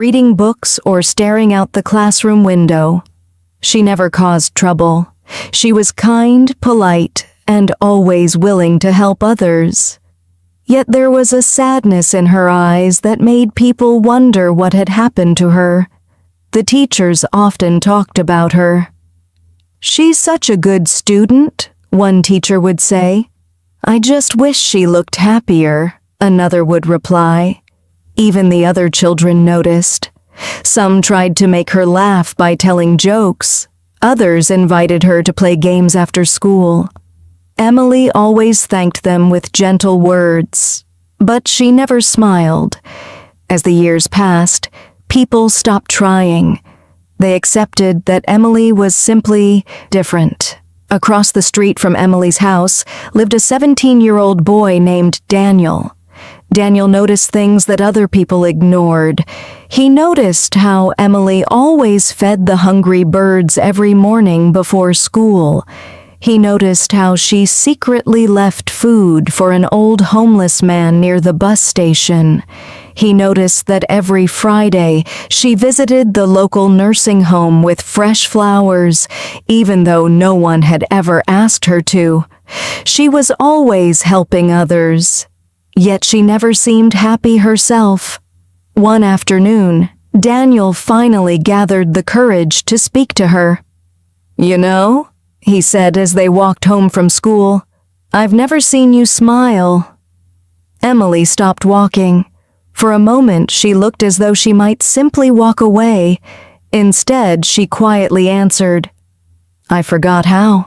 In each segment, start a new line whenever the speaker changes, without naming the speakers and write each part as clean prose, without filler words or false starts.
reading books or staring out the classroom window. She never caused trouble. She was kind, polite, and always willing to help others. Yet there was a sadness in her eyes that made people wonder what had happened to her. The teachers often talked about her. "She's such a good student," one teacher would say. "I just wish she looked happier," another would reply. Even the other children noticed. Some tried to make her laugh by telling jokes. Others invited her to play games after school. Emily always thanked them with gentle words, but she never smiled. As the years passed, people stopped trying. They accepted that Emily was simply different. Across the street from Emily's house lived a 17-year-old boy named Daniel. Daniel noticed things that other people ignored. He noticed how Emily always fed the hungry birds every morning before school. He noticed how she secretly left food for an old homeless man near the bus station. He noticed that every Friday she visited the local nursing home with fresh flowers, even though no one had ever asked her to. She was always helping others. Yet she never seemed happy herself. One afternoon, Daniel finally gathered the courage to speak to her. "You know," he said as they walked home from school, "I've never seen you smile." Emily stopped walking. For a moment, she looked as though she might simply walk away. Instead, she quietly answered, "I forgot how."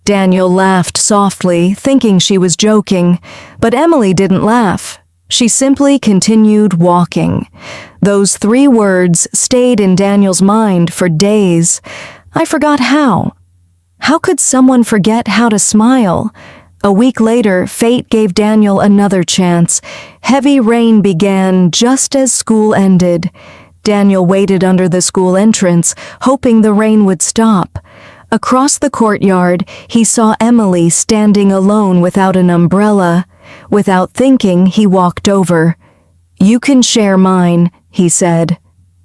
Daniel laughed softly, thinking she was joking, but Emily didn't laugh. She simply continued walking. Those 3 words stayed in Daniel's mind for days. I forgot how. How could someone forget how to smile? A week later, fate gave Daniel another chance. Heavy rain began just as school ended. Daniel waited under the school entrance, hoping the rain would stop. Across the courtyard, he saw Emily standing alone without an umbrella. Without thinking, he walked over. "You can share mine," he said.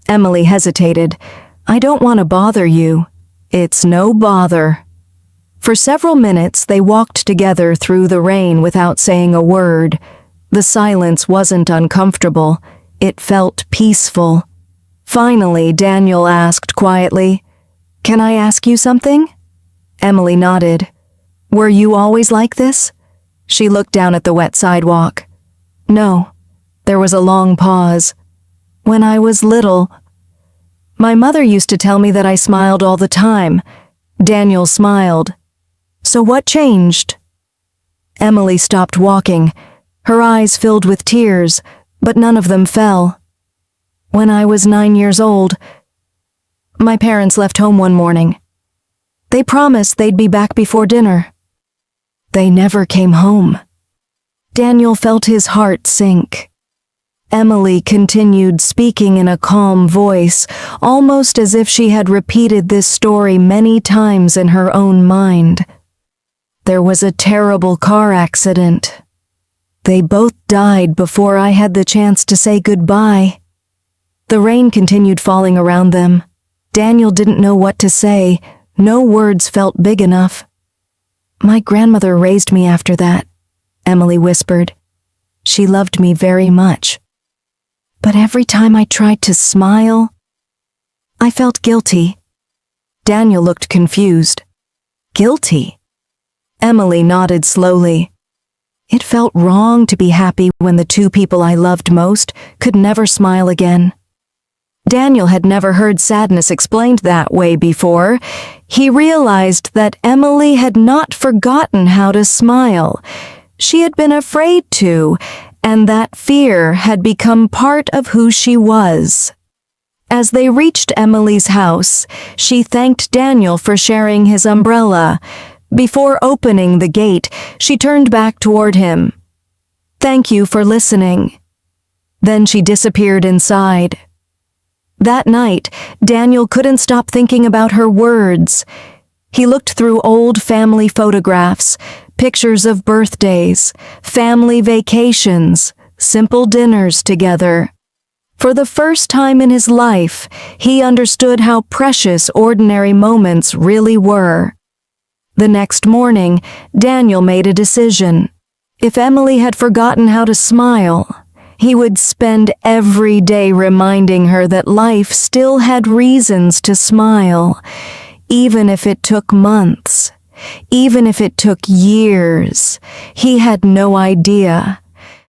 Emily hesitated. "I don't want to bother you." "It's no bother." For several minutes, they walked together through the rain without saying a word. The silence wasn't uncomfortable. It felt peaceful. Finally, Daniel asked quietly, "Can I ask you something?" Emily nodded. "Were you always like this?" She looked down at the wet sidewalk. "No." There was a long pause. "When I was little, my mother used to tell me that I smiled all the time." Daniel smiled. "So what changed?" Emily stopped walking. Her eyes filled with tears, but none of them fell. "When I was 9 years old, my parents left home one morning. They promised they'd be back before dinner. They never came home." Daniel felt his heart sink. Emily continued speaking in a calm voice, almost as if she had repeated this story many times in her own mind. "There was a terrible car accident. They both died before I had the chance to say goodbye." The rain continued falling around them. Daniel didn't know what to say. No words felt big enough. "My grandmother raised me after that," Emily whispered. "She loved me very much. But every time I tried to smile, I felt guilty." Daniel looked confused. "Guilty?" Emily nodded slowly. "It felt wrong to be happy when the 2 people I loved most could never smile again." Daniel had never heard sadness explained that way before. He realized that Emily had not forgotten how to smile. She had been afraid to, and that fear had become part of who she was. As they reached Emily's house, she thanked Daniel for sharing his umbrella. Before opening the gate, she turned back toward him. "Thank you for listening." Then she disappeared inside. That night, Daniel couldn't stop thinking about her words. He looked through old family photographs, pictures of birthdays, family vacations, simple dinners together. For the first time in his life, he understood how precious ordinary moments really were. The next morning, Daniel made a decision. If Emily had forgotten how to smile, he would spend every day reminding her that life still had reasons to smile, even if it took months, even if it took years. He had no idea